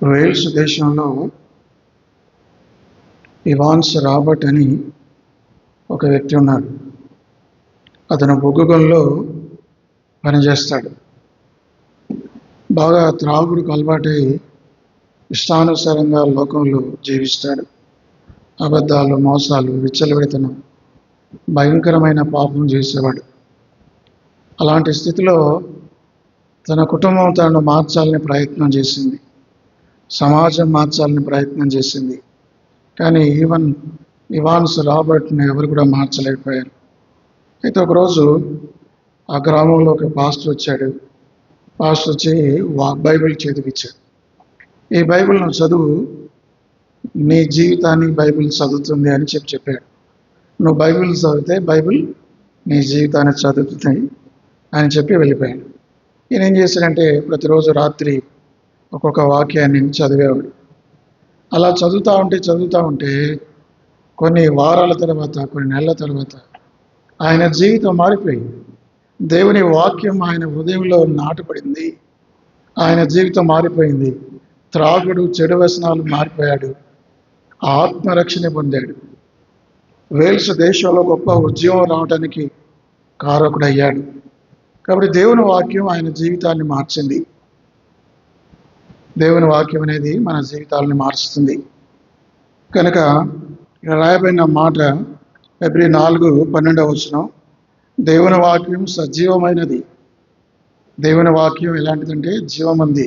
Wales దేశంలో Evans Robert అని ఒక వ్యక్తి ఉన్నాడు. అతను బొగ్గుగంలో పనిచేస్తాడు. బాగా త్రాగుడుకు అలవాటై ఇష్టానుసారంగా లోకంలో జీవిస్తాడు. అబద్ధాలు, మోసాలు, విచ్చలవిడితనం, భయంకరమైన పాపం చేసేవాడు. అలాంటి స్థితిలో తన కుటుంబం తనను మార్చాలని ప్రయత్నం చేసింది, సమాజం మార్చాలని ప్రయత్నం చేసింది. కానీ ఇవాన్స్ రాబర్ట్ని ఎవరు కూడా మార్చలేకపోయారు. అయితే ఒకరోజు ఆ గ్రామంలో ఒక పాస్టర్ వచ్చాడు. పాస్టర్ వచ్చి బైబిల్ చేతికిచ్చాడు. ఈ బైబిల్ను చదువు, నీ జీవితాన్ని బైబిల్ చదువుతుంది అని చెప్పాడు. నువ్వు బైబిల్ చదివితే బైబిల్ నీ జీవితాన్ని చదువుతుంది అని చెప్పి వెళ్ళిపోయాడు. ఈయన ఏం చేశాడంటే ప్రతిరోజు రాత్రి ఒక్కొక్క వాక్యాన్ని చదివేవాడు. అలా చదువుతూ ఉంటే కొన్ని వారాల తర్వాత, కొన్ని నెలల తర్వాత ఆయన జీవితం మారిపోయింది. దేవుని వాక్యం ఆయన హృదయంలో నాటపడింది. ఆయన జీవితం మారిపోయింది. త్రాగుడు, చెడు వ్యసనాలు మారిపోయాడు. ఆత్మరక్షణ పొందాడు. వేల్స్ దేశంలో గొప్ప ఉద్యమం రావడానికి కారకుడయ్యాడు. కాబట్టి దేవుని వాక్యం ఆయన జీవితాన్ని మార్చింది. దేవుని వాక్యం అనేది మన జీవితాలను మారుస్తుంది. కనుక ఇక్కడ రాయబడిన మాట ఫిబ్రవరి 4:12 దేవుని వాక్యం సజీవమైనది. దేవుని వాక్యం ఎలాంటిదంటే జీవమంది.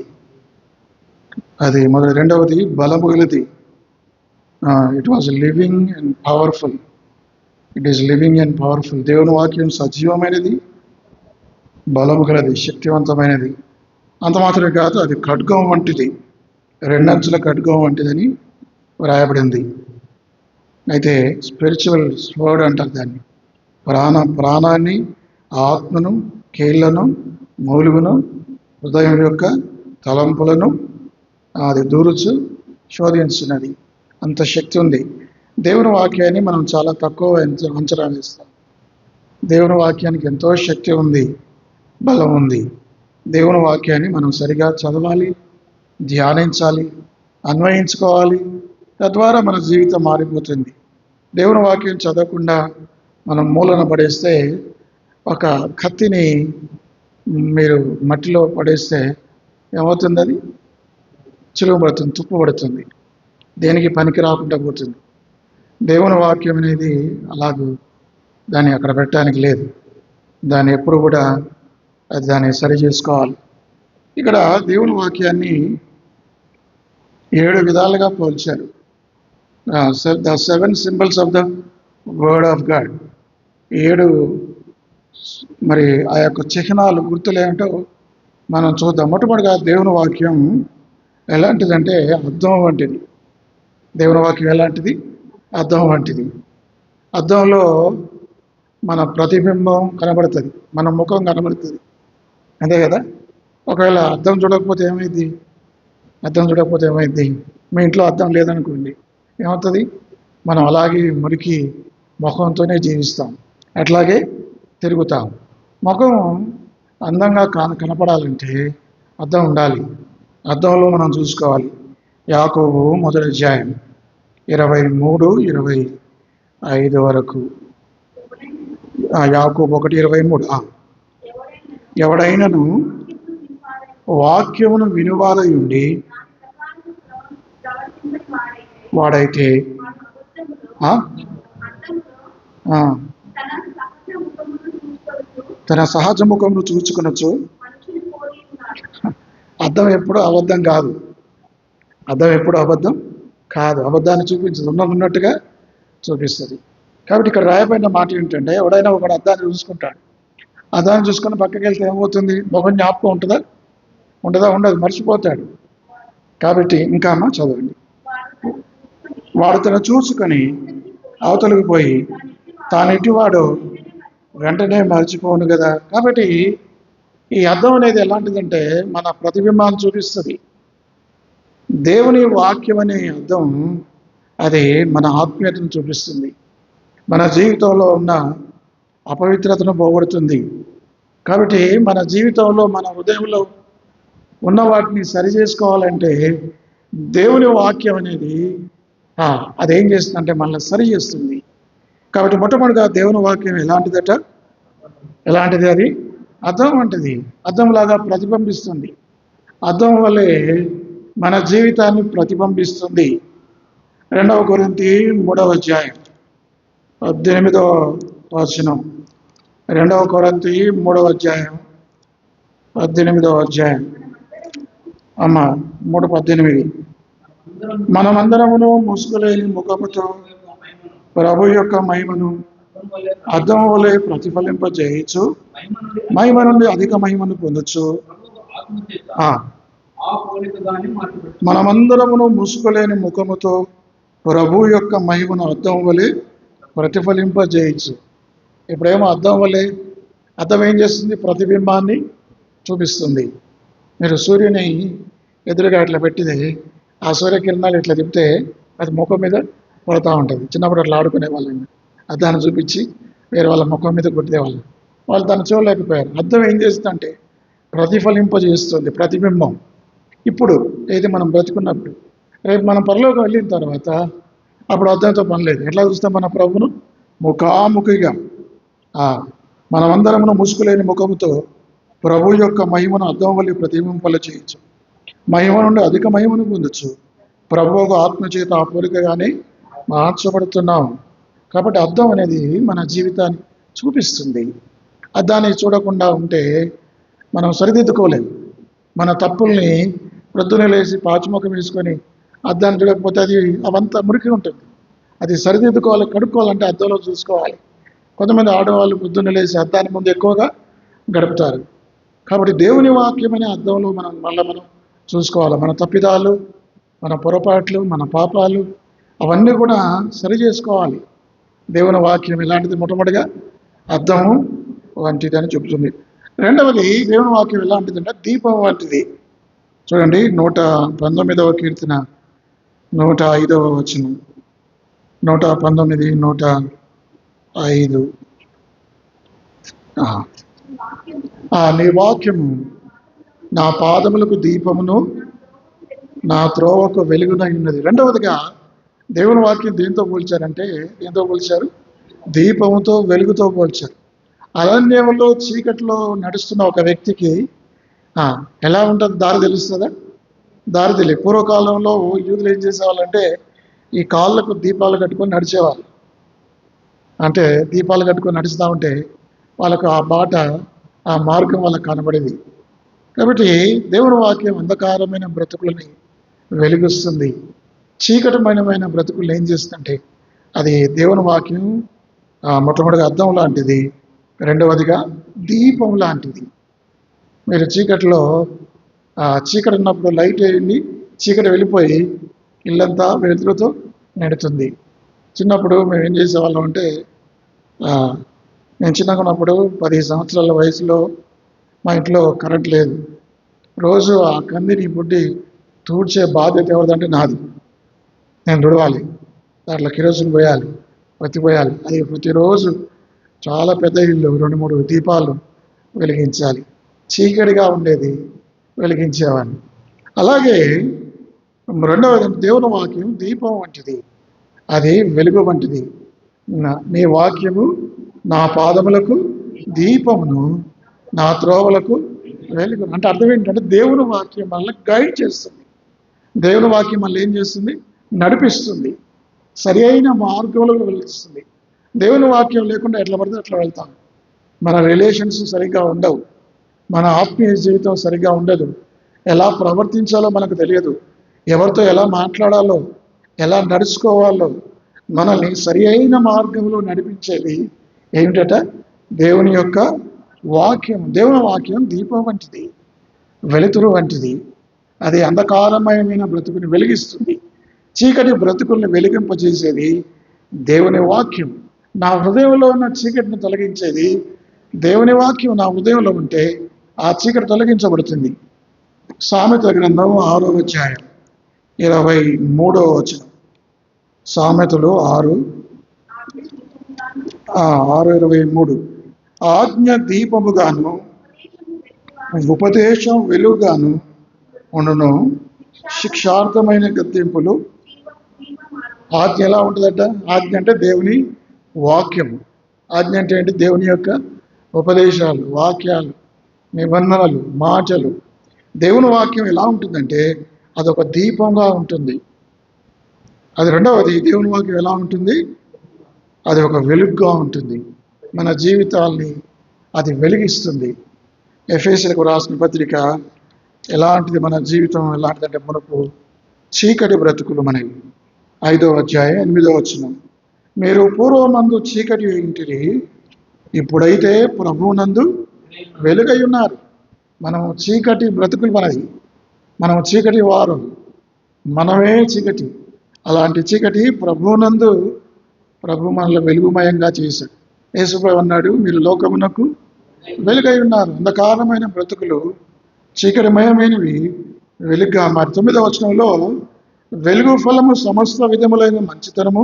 అది రెండవది బలము గలది. It was living and powerful. It is living and powerful. దేవుని వాక్యం సజీవమైనది, బలము గలది, శక్తివంతమైనది. అంత మాత్రమే కాదు, అది ఖడ్గం వంటిది, రెండంచుల ఖడ్గం వంటిదని వ్రాయబడింది. అయితే స్పిరిచువల్ స్వర్డ్ అంటారు దాన్ని. ప్రాణాన్ని, ఆత్మను, కీళ్లను, మూలుగును, హృదయం యొక్క తలంపులను అది దూరుచు శోధించినది. అంత శక్తి ఉంది. దేవుని వాక్యాన్ని మనం చాలా తక్కువ అంచనా వేస్తాం. దేవుని వాక్యానికి ఎంతో శక్తి ఉంది, బలం ఉంది. దేవుని వాక్యాన్ని మనం సరిగా చదవాలి, ధ్యానించాలి, అన్వయించుకోవాలి. తద్వారా మన జీవితం మారిపోతుంది. దేవుని వాక్యం చదవకుండా మనం మూలన పడేస్తే, ఒక కత్తిని మీరు మట్టిలో పడేస్తే ఏమవుతుంది? అది చిలువ పడుతుంది, తుప్పు పడుతుంది, దేనికి పనికి రాకుండా పోతుంది. దేవుని వాక్యం అనేది అలాగూ దాన్ని అక్కడ పెట్టడానికి లేదు. దాన్ని ఎప్పుడు కూడా దాన్ని సరి చేసుకోవాలి. ఇక్కడ దేవుని వాక్యాన్ని 7 విధాలుగా పోల్చారు. The 7 symbols of the word of God. 7 మరి ఆ యొక్క చిహ్నాలు, గుర్తులు ఏమిటో మనం చూద్దాం. మొట్టమొదటిగా దేవుని వాక్యం ఎలాంటిదంటే అద్దం వంటిది. దేవుని వాక్యం ఎలాంటిది? అద్దం వంటిది. అద్దంలో మన ప్రతిబింబం కనబడుతుంది, మన ముఖం కనబడుతుంది, అంతే కదా? ఒకవేళ అద్దం చూడకపోతే ఏమైంది? మీ ఇంట్లో అద్దం లేదనుకోండి, ఏమవుతుంది? మనం అలాగే మురికి ముఖంతోనే జీవిస్తాం, అట్లాగే తిరుగుతాం. ముఖం అందంగా కనపడాలంటే అద్దం ఉండాలి. అద్దంలో మనం చూసుకోవాలి. యాకోబు 1:23-25 వరకు. యాకోబు 1:23. ఎవడైనను వాక్యమును వినువారయుండి వాడైతే తన సహజ ముఖమును చూచుకొనొచ్చు. అద్దం ఎప్పుడు అబద్ధం కాదు. అబద్ధాన్ని చూపించదు, ఉన్నట్టుగా చూపిస్తుంది. కాబట్టి ఇక్కడ రాయబడిన మాట ఏంటంటే, ఎవడైనా ఒకడు అద్దాన్ని చూసుకుంటాడు. అద్దాన్ని చూసుకొని పక్కకి వెళ్తే ఏమవుతుంది? ముఖం జ్ఞాపకం ఉంటుందా? ఉండదు, మర్చిపోతాడు. కాబట్టి ఇంకా చదవండి. వాడు తను చూసుకొని అవతలికి పోయి తానెట్టివాడు వెంటనే మర్చిపోను కదా. కాబట్టి ఈ అద్దం అనేది ఎలాంటిదంటే మన ప్రతిబింబాన్ని చూపిస్తుంది. దేవుని వాక్యం అనే అద్దం అది మన ఆత్మీయతను చూపిస్తుంది, మన జీవితంలో ఉన్న అపవిత్రతను పోగొడుతుంది. కాబట్టి మన జీవితంలో, మన హృదయంలో ఉన్న వాటిని సరి చేసుకోవాలంటే దేవుని వాక్యం అనేది అదేం చేస్తుందంటే మనల్ని సరి చేస్తుంది. కాబట్టి మొట్టమొదటిగా దేవుని వాక్యం ఎలాంటిదట? ఎలాంటిది? అది అద్దం వంటిది. అద్దంలాగా ప్రతిబింబిస్తుంది. అద్దం వల్లే మన జీవితాన్ని ప్రతిబింబిస్తుంది. 2 కొరింథీ 3వ అధ్యాయం 18వ వచనం. 2 కొరింథీ 3వ అధ్యాయం 18వ అధ్యాయం 3:18. మనమందరమును ముసుగులేని ముఖముతో ప్రభు యొక్క మహిమను అద్దం వలె ప్రతిఫలింపజేయచ్చు, మహిమ నుండి అధిక మహిమను పొందొచ్చు. మనమందరమును ముసుగులేని ముఖముతో ప్రభు యొక్క మహిమను అద్దం వలె ప్రతిఫలింపజేయచ్చు. ఇప్పుడేమో అద్దం వలె, అద్దం ఏం చేస్తుంది? ప్రతిబింబాన్ని చూపిస్తుంది. మీరు సూర్యుని ఎదురుగా ఇట్లా పెట్టింది, ఆ సూర్యకిరణాలు ఇట్లా తిప్పితే అది ముఖం మీద పడుతూ ఉంటుంది. చిన్నప్పుడు అట్లా ఆడుకునే వాళ్ళని అద్దాన్ని చూపించి వేరే వాళ్ళ ముఖం మీద కొట్టేవాళ్ళు. వాళ్ళు దాన్ని చూడలేకపోయారు. అద్దం ఏం చేస్తుందంటే ప్రతిఫలింపజేస్తుంది, ప్రతిబింబం. ఇప్పుడు ఏది మనం బ్రతుకున్నప్పుడు, రేపు మనం పరలోకి వెళ్ళిన తర్వాత అప్పుడు అద్దంతో పని లేదు. ఎట్లా చూస్తాం మన ప్రభును? ముఖాముఖిగా. మనమందరమును ముసుగులేని ముఖముతో ప్రభు యొక్క మహిమను అద్దం వల్ల ప్రతిబింపలు చేయొచ్చు, మహిమ నుండి అధిక మహిమను పొందొచ్చు. ప్రభు ఒక ఆత్మచేత ఆ పోలికగానే మార్చబడుతున్నాం. కాబట్టి అద్దం అనేది మన జీవితాన్ని చూపిస్తుంది. అద్దాన్ని చూడకుండా ఉంటే మనం సరిదిద్దుకోలేము. మన తప్పుల్ని ప్రొద్దున లేచి పాచిముఖం వేసుకొని అద్దాన్ని చూడకపోతే అవంతా మురికి ఉంటుంది. అది సరిదిద్దుకోవాలి, కడుక్కోవాలంటే అద్దంలో చూసుకోవాలి. కొంతమంది ఆడవాళ్ళు పొద్దున్న లేచి అద్దాన్ని ముందు ఎక్కువగా గడుపుతారు. కాబట్టి దేవుని వాక్యమనే అద్దంలో మనం చూసుకోవాలి. మన తప్పిదాలు, మన పొరపాట్లు, మన పాపాలు అవన్నీ కూడా సరి చేసుకోవాలి. దేవుని వాక్యం ఎలాంటిది? మొట్టమొదటిగా అద్దము వంటిది అని చెబుతుంది. రెండవది, దేవుని వాక్యం ఎలాంటిదంటే దీపం వంటిది. చూడండి, 119వ కీర్తన 105వ వచనం. 119, 105. నీ వాక్యము నా పాదములకు దీపమును, నా త్రోవకు వెలుగునై ఉన్నది. రెండవదిగా దేవుని వాక్యం దేంతో పోల్చారంటే, దేంతో పోల్చారు? దీపముతో, వెలుగుతో పోల్చారు. అరణ్యంలో చీకట్లో నడుస్తున్న ఒక వ్యక్తికి ఎలా ఉంటుంది? దారి తెలుస్తుందా? దారి తెలియదు. పూర్వకాలంలో యూదులు ఏం చేసేవాళ్ళంటే ఈ కాళ్ళకు దీపాలు కట్టుకొని నడిచేవాళ్ళు. అంటే దీపాలు కట్టుకొని నడుస్తూ ఉంటే వాళ్ళకు ఆ బాట, ఆ మార్గం వాళ్ళకు కనబడేది. కాబట్టి దేవుని వాక్యం అంధకారమైన బ్రతుకులని వెలిగిస్తుంది. చీకటమైన బ్రతుకులు ఏం చేస్తుందంటే అది దేవుని వాక్యం మొట్టమొదటిగా అద్దం లాంటిది, రెండవదిగా దీపం లాంటిది. మీరు చీకటిలో చీకటి ఉన్నప్పుడు లైట్ వేయండి, చీకటి వెళ్ళిపోయి ఇల్లంతా వెలుతురుతో నిండుతుంది. చిన్నప్పుడు మేము ఏం చేసేవాళ్ళం అంటే, నేను చిన్నగా ఉన్నప్పుడు 10 సంవత్సరాల వయసులో మా ఇంట్లో కరెంట్ లేదు. రోజు ఆ కందిని బుడ్డి తూడ్చే బాధ్యత ఎవరిదంటే నాది. నేను తుడవాలి, దాంట్లో కిరోసిన్ పోయాలి, పత్తి పోయాలి. అది ప్రతిరోజు చాలా పెద్ద ఇల్లు, 2-3 దీపాలు వెలిగించాలి. చీకటిగా ఉండేది, వెలిగించేవాడిని. అలాగే రెండవది, దేవుని వాక్యం దీపం వంటిది, అది వెలుగు వంటిది. నీ వాక్యము నా పాదములకు దీపమును, నా త్రోవలకు వెలుగు. అంటే అర్థం ఏంటంటే దేవుని వాక్యం మనల్ని గైడ్ చేస్తుంది. దేవుని వాక్యం మనల్ని ఏం చేస్తుంది? నడిపిస్తుంది, సరి అయిన మార్గంలో వెళ్తుంది. దేవుని వాక్యం లేకుండా ఎట్లా పడితే అట్లా వెళ్తాం. మన రిలేషన్స్ సరిగ్గా ఉండవు, మన ఆత్మీయ జీవితం సరిగ్గా ఉండదు, ఎలా ప్రవర్తించాలో మనకు తెలియదు, ఎవరితో ఎలా మాట్లాడాలో, ఎలా నడుచుకోవాలో. మనల్ని సరి అయిన మార్గంలో నడిపించేది ఏమిటట? దేవుని యొక్క వాక్యం. దేవుని వాక్యం దీపం వంటిది, వెలుతురు వంటిది. అది అంధకారమయమైన బ్రతుకుని వెలిగిస్తుంది, చీకటి బ్రతుకుల్ని వెలిగింపజేసేది దేవుని వాక్యం. నా హృదయంలో ఉన్న చీకటిని తొలగించేది దేవుని వాక్యం. నా హృదయంలో ఉంటే ఆ చీకటి తొలగించబడుతుంది. సామెతల గ్రంథం 6వ అధ్యాయం 23వ వచనం. సామెతలు 6:23. ఆజ్ఞ దీపముగాను ఉపదేశం వెలుగుగాను ఉండును, శిక్షార్థమైన గద్దింపులు. ఆజ్ఞ ఎలా ఉంటుందట? ఆజ్ఞ అంటే దేవుని వాక్యము. ఆజ్ఞ అంటే ఏంటి? దేవుని యొక్క ఉపదేశాలు, వాక్యాలు, నిబంధనలు, మాటలు. దేవుని వాక్యం ఎలా ఉంటుందంటే అదొక దీపంగా ఉంటుంది. అది రెండవది, దేవుని వాక్యం ఎలా ఉంటుంది? అది ఒక వెలుగుగా ఉంటుంది. మన జీవితాల్ని అది వెలిగిస్తుంది. ఎఫెసీయులకు రాసిన పత్రిక ఎలాంటిది? మన జీవితం ఎలాంటిదంటే మనకు చీకటి బ్రతుకులు మనవి. 5వ అధ్యాయం 8వ వచనం. మీరు పూర్వమందు చీకటి ఇంటిరి, ఇప్పుడైతే ప్రభువునందు వెలుగై ఉన్నారు. మనము చీకటి బ్రతుకులు మనది. మనము చీకటి వారు, మనమే చీకటి. అలాంటి చీకటి ప్రభువునందు ప్రభు మనల్ని వెలుగుమయంగా చేశాడు. యేసుప్రభువు అన్నాడు, మీరు లోకమునకు వెలుగై ఉన్నారు. అంధకారమైన బ్రతుకులు చీకటిమయమైనవి వెలుగుగా మారి. 9వ వచనంలో వెలుగు ఫలము సమస్త విధములైన మంచితనము,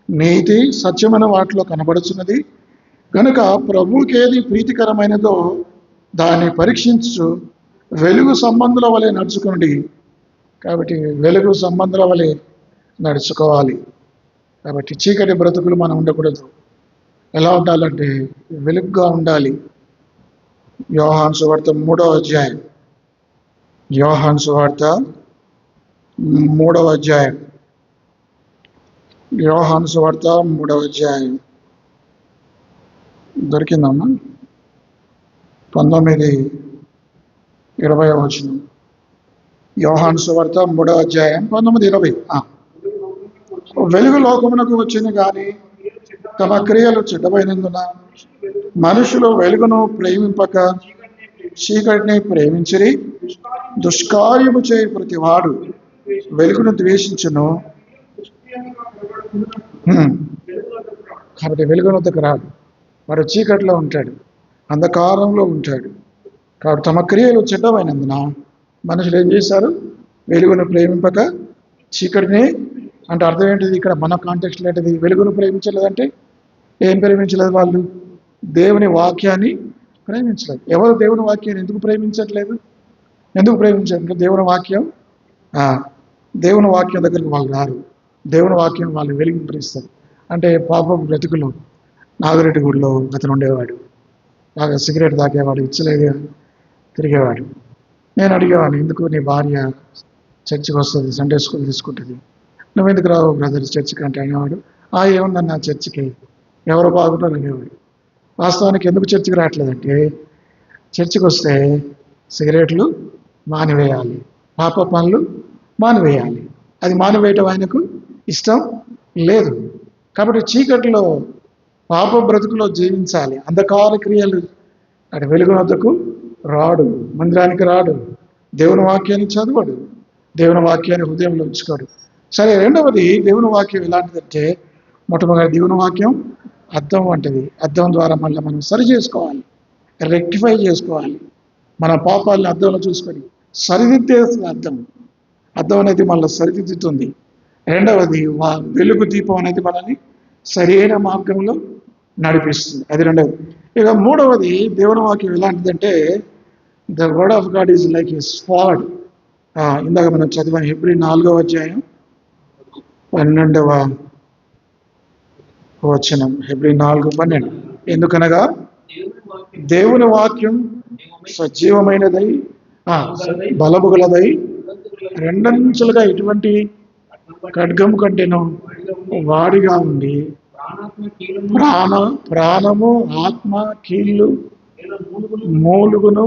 నీతి, సత్యమైన వాటిలో కనబడుచున్నది కనుక ప్రభువుకి ఏది ప్రీతికరమైనదో దాన్ని పరీక్షించు వెలుగు సంబంధుల వలె నడుచుకోండి. కాబట్టి వెలుగు సంబంధుల వలె నడుచుకోవాలి. కాబట్టి చీకటి బ్రతుకులు మనం ఉండకూడదు. ఎలా ఉండాలంటే వెలుగుగా ఉండాలి. యోహాను సువార్త 3వ అధ్యాయం. యోహాను సువార్త 3వ అధ్యాయం. యోహాను సువార్త 3వ అధ్యాయం దొరికిందమ్మా? 19-20 వచనం. యోహాను సువార్త 3వ అధ్యాయం 19-20. వెలుగు లోకమునకు వచ్చింది కానీ తమ క్రియలు చెడ్డమైనందున మనుషులు వెలుగును ప్రేమింపక చీకటిని ప్రేమించిరి. దుష్కార్యము చేయి ప్రతివాడు వెలుగును ద్వేషించును. కాబట్టి వెలుగునొద్దకు రాడు. వాడు చీకటిలో ఉంటాడు, అంధకారంలో ఉంటాడు. కాబట్టి తమ క్రియలు చెడ్డమైనందున మనుషులు ఏం చేశారు? వెలుగును ప్రేమింపక చీకటిని. అంటే అర్థం ఏంటిది? ఇక్కడ మన కాంటెక్స్ట్లో ఏంటిది? వెలుగును ప్రేమించలేదంటే ఏం ప్రేమించలేదు? వాళ్ళు దేవుని వాక్యాన్ని ప్రేమించలేదు. ఎవరు దేవుని వాక్యాన్ని ఎందుకు ప్రేమించట్లేదు? ఎందుకు ప్రేమించారు? దేవుని వాక్యం దగ్గరికి వాళ్ళు రారు. దేవుని వాక్యం వాళ్ళు వెలిగింపరిస్తారు. అంటే పాపం బ్రతుకులు. నాగిరెడ్డిగూడలో అతను ఉండేవాడు, బాగా సిగరెట్ తాగేవాడు, ఇచ్చలేగా తిరిగేవాడు. నేను అడిగేవాడిని, ఎందుకు నీ భార్య చర్చికి వస్తుంది, సండే స్కూల్ తీసుకుంటుంది, నువ్వెందుకు రావు బ్రదర్ చర్చికి అంటే అనేవాడు. ఏముందన్న చర్చికి, ఎవరు బాగుంటారు అనేవాడు. వాస్తవానికి ఎందుకు చర్చికి రావట్లేదంటే చర్చికి వస్తే సిగరెట్లు మానివేయాలి, పాప పనులు మానివేయాలి. అది మానివేయటం ఆయనకు ఇష్టం లేదు. కాబట్టి చీకటిలో పాప బ్రతుకులో జీవించాలి. అంధకార క్రియలు అటు వెలుగునొద్దకు రాడు, మందిరానికి రాడు, దేవుని వాక్యాన్ని చదవడు, దేవుని వాక్యాన్ని హృదయంలో ఉంచుకోడు. సరే, రెండవది దేవుని వాక్యం ఎలాంటిదంటే మొట్టమొదటి దేవుని వాక్యం అద్దం వంటిది. అద్దం ద్వారా మళ్ళీ మనం సరి చేసుకోవాలి, రెక్టిఫై చేసుకోవాలి. మన పాపాలను అద్దంలో చూసుకొని సరిదిద్దేస్తుంది అద్దం. అద్దం అనేది మళ్ళీ సరిదిద్దుతుంది. రెండవది వెలుగు దీపం అనేది మనల్ని సరైన మార్గంలో నడిపిస్తుంది. అది రెండవది. ఇక మూడవది దేవుని వాక్యం ఎలాంటిదంటే the word of God is like A sword. ఇందాక మనం చదివాం హెబ్రీ 4వ అధ్యాయం 12వ వచనం. హెబ్రీ 4:12. ఎందుకనగా దేవుని వాక్యం సజీవమైనదై బలముగలదై రెండంచులుగా ఎటువంటి ఖడ్గము కంటేనో వాడిగా ఉండి ప్రాణము ఆత్మ కీళ్ళు మూలుగును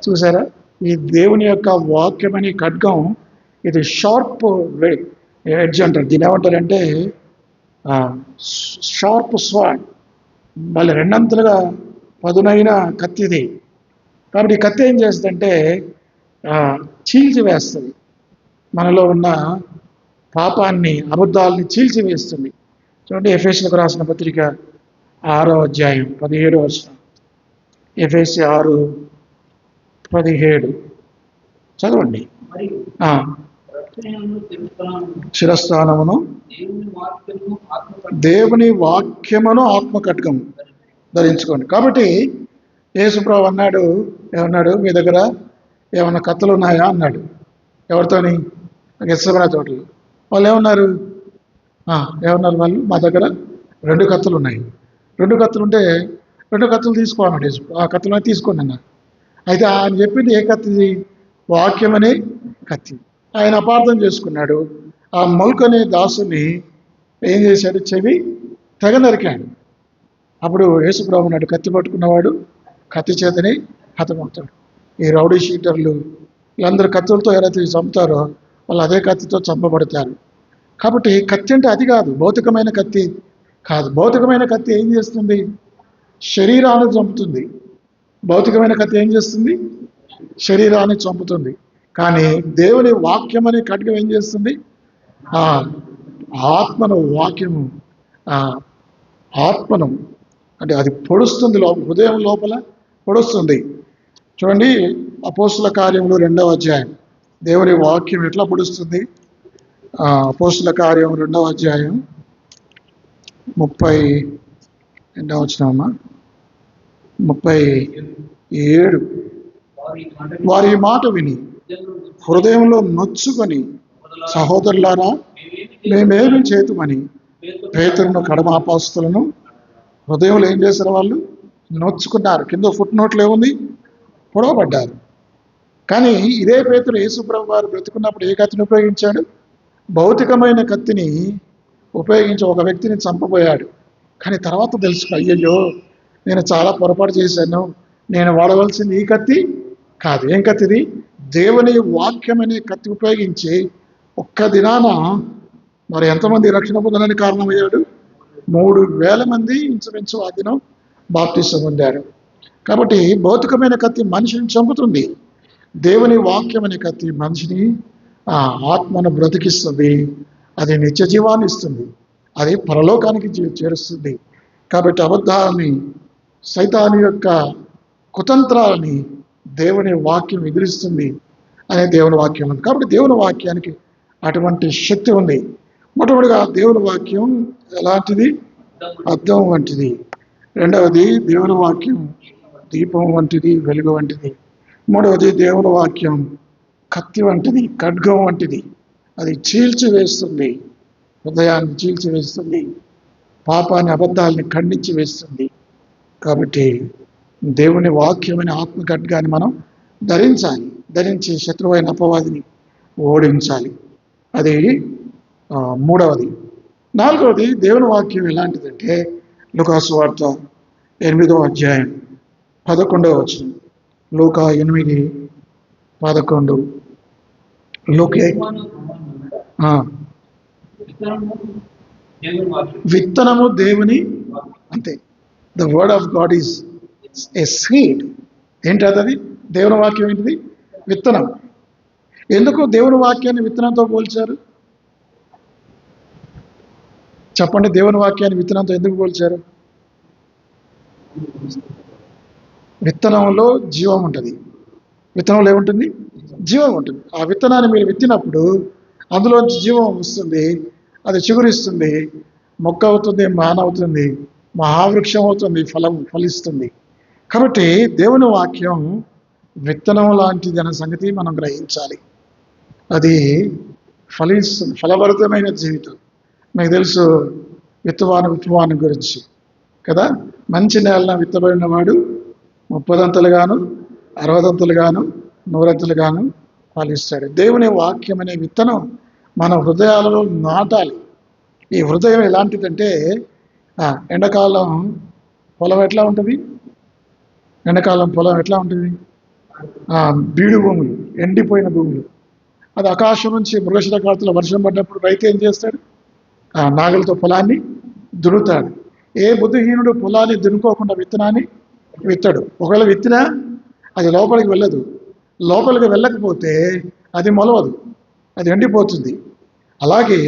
చూసారా? ఈ దేవుని యొక్క వాక్యం అనే ఖడ్గం ఇది షార్ప్ ఎడ్జ్ అంటారు. దీని ఏమంటారంటే షార్ప్ స్వాడ్. మళ్ళీ రెండంతలుగా పదునైన కత్తిది. కాబట్టి ఈ కత్తి ఏం చేస్తుందంటే చీల్చివేస్తుంది. మనలో ఉన్న పాపాన్ని, అబద్ధాలని చీల్చివేస్తుంది. చూడండి, ఎఫెసీయులకు రాసిన పత్రిక 6వ అధ్యాయం 17వ వచనం. ఎఫెసీ 6:17 చదవండి. శిరస్థానమును దేవుని వాక్యమును ఆత్మ ఖడ్గము ధరించుకోండి. కాబట్టి యేసుప్రభు అన్నాడు, ఏమన్నాడు, మీ దగ్గర ఏమన్నా కత్తులు ఉన్నాయా అన్నాడు. ఎవరితోని? గెత్సేమనే తోటలో. వాళ్ళు ఏమన్నారు? ఏమన్నారు వాళ్ళు? మా దగ్గర 2 కత్తులు ఉన్నాయి. 2 కత్తులు ఉంటే 2 కత్తులు తీసుకోమన్నాడు యేసు. ఆ కత్తులను తీసుకోండి అన్నారు. అయితే ఆయన చెప్పింది ఏ కత్తిది? వాక్యం అనే కత్తి. ఆయన అపార్థం చేసుకున్నాడు. ఆ మల్కు అనే దాసుని ఏం చేశాడు? చెవి తెగ నరికాడు. అప్పుడు యేసుప్రభు అన్నాడు, కత్తి పట్టుకున్నవాడు కత్తి చేతని హతమవుతాడు. ఈ రౌడీ షీటర్లు వీళ్ళందరూ కత్తులతో ఎవరైతే చంపుతారో వాళ్ళు అదే కత్తితో చంపబడతారు. కాబట్టి కత్తి అంటే అది కాదు, భౌతికమైన కత్తి కాదు. భౌతికమైన కత్తి ఏం చేస్తుంది? శరీరాన్ని చంపుతుంది. భౌతికమైన కత్తి ఏం చేస్తుంది? శరీరాన్ని చంపుతుంది. కానీ దేవుని వాక్యం అనే ఖడ్గం ఏం చేస్తుంది? ఆ ఆత్మను, వాక్యము ఆత్మను అంటే అది పొడుస్తుంది, హృదయం లోపల పొడుస్తుంది. చూడండి, అపోస్తుల కార్యములు 2వ అధ్యాయం. దేవుని వాక్యం ఎట్లా పొడుస్తుంది? అపోస్తుల కార్యం 2వ అధ్యాయం 38వ వచనమా 37. వారి మాట విని హృదయంలో నొచ్చుకొని, సహోదరులారా మేమేమి చేతుమని పేతురును కడమ అపోస్తలును హృదయంలో ఏం చేశారు? వాళ్ళు నొచ్చుకున్నారు. కింద ఫుట్ నోట్లు ఏముంది? పొడవబడ్డారు. కానీ ఇదే పేతురు యేసుప్రభు వారు బ్రతుకున్నప్పుడు ఏ కత్తిని ఉపయోగించాడు? భౌతికమైన కత్తిని ఉపయోగించి ఒక వ్యక్తిని చంపబోయాడు. కానీ తర్వాత తెలుసుకున్నా, అయ్యయ్యో నేను చాలా పొరపాటు చేశాను, నేను వాడవలసింది ఈ కత్తి కాదు. ఏం కత్తిది? దేవుని వాక్యం అనే కత్తి ఉపయోగించి ఒక్క దినాన మరి ఎంతమంది రక్షణ పొందడానికి కారణమయ్యాడు? 3,000 మంది ఇంచుమించు ఆ దినం బాప్టిసం పొందారు. కాబట్టి భౌతికమైన కత్తి మనిషిని చంపుతుంది. దేవుని వాక్యం అనే కత్తి మనిషిని ఆత్మను బ్రతికిస్తుంది. అది నిత్య జీవాన్ని ఇస్తుంది. అది పరలోకానికి చేరుస్తుంది. కాబట్టి అబద్ధాలని, సైతాను యొక్క కుతంత్రాలని దేవుని వాక్యం ఎదిరిస్తుంది అనే దేవుని వాక్యం ఉంది. కాబట్టి దేవుని వాక్యానికి అటువంటి శక్తి ఉంది. మొట్టమొదటిగా దేవుని వాక్యం ఎలాంటిది? అద్దం వంటిది. రెండవది దేవుని వాక్యం దీపం వంటిది, వెలుగు వంటిది. మూడవది దేవుని వాక్యం కత్తి వంటిది, ఖడ్గం వంటిది. అది చీల్చివేస్తుంది, హృదయాన్ని చీల్చివేస్తుంది, పాపాన్ని, అబద్ధాలని ఖండించి వేస్తుంది. కాబట్టి దేవుని వాక్యమైన ఆత్మ ఖడ్గాన్ని మనం ధరించాలి. ధరించి శత్రువైన అపవాదిని ఓడించాలి. అది మూడవది. నాలుగవది, దేవుని వాక్యం ఎలాంటిదంటే లూకా సువార్త 8వ అధ్యాయం 11వ వచనం. లూకా 8:11. విత్తనము దేవుని, అంతే. The word of God is a seed. ఏంటది? దేవుని వాక్యం ఏంటిది? విత్తనం. ఎందుకు దేవుని వాక్యాన్ని విత్తనంతో పోల్చారు? చెప్పండి, దేవుని వాక్యాన్ని విత్తనంతో ఎందుకు పోల్చారు? విత్తనంలో జీవం ఉంటుంది. విత్తనంలో ఏముంటుంది? జీవం ఉంటుంది. ఆ విత్తనాన్ని మీరు విత్తినప్పుడు అందులోంచి జీవం వస్తుంది, అది చిగురిస్తుంది, మొక్క అవుతుంది, మానవుతుంది, మహావృక్షం అవుతుంది, ఫలిస్తుంది. కాబట్టి దేవుని వాక్యం విత్తనం లాంటిది అనే సంగతి మనం గ్రహించాలి. అది ఫలిస్తుంది, ఫలభరితమైన జీవితం. మీకు తెలుసు విత్తవాని గురించి కదా. మంచి నేలన విత్తబడిన వాడు 30 60 100 ఫలిస్తాడు. దేవుని వాక్యం అనే విత్తనం మన హృదయాలలో నాటాలి. ఈ హృదయం ఎలాంటిదంటే, ఎండాకాలం పొలం ఎట్లా ఉంటుంది? ఎండాకాలం పొలం ఎట్లా ఉంటుంది? బీడు భూములు, ఎండిపోయిన భూములు. అది ఆకాశం నుంచి మృగశిరకాలతో వర్షం పడ్డప్పుడు రైతు ఏం చేస్తాడు? నాగలతో పొలాన్ని దున్నుతాడు. ఏ బుద్ధిహీనుడు పొలాన్ని దున్నుకోకుండా విత్తనాన్ని విత్తడు. ఒకవేళ విత్తినా అది లోపలికి వెళ్ళదు. లోపలికి వెళ్ళకపోతే అది మొలవదు, అది ఎండిపోతుంది. అలాగే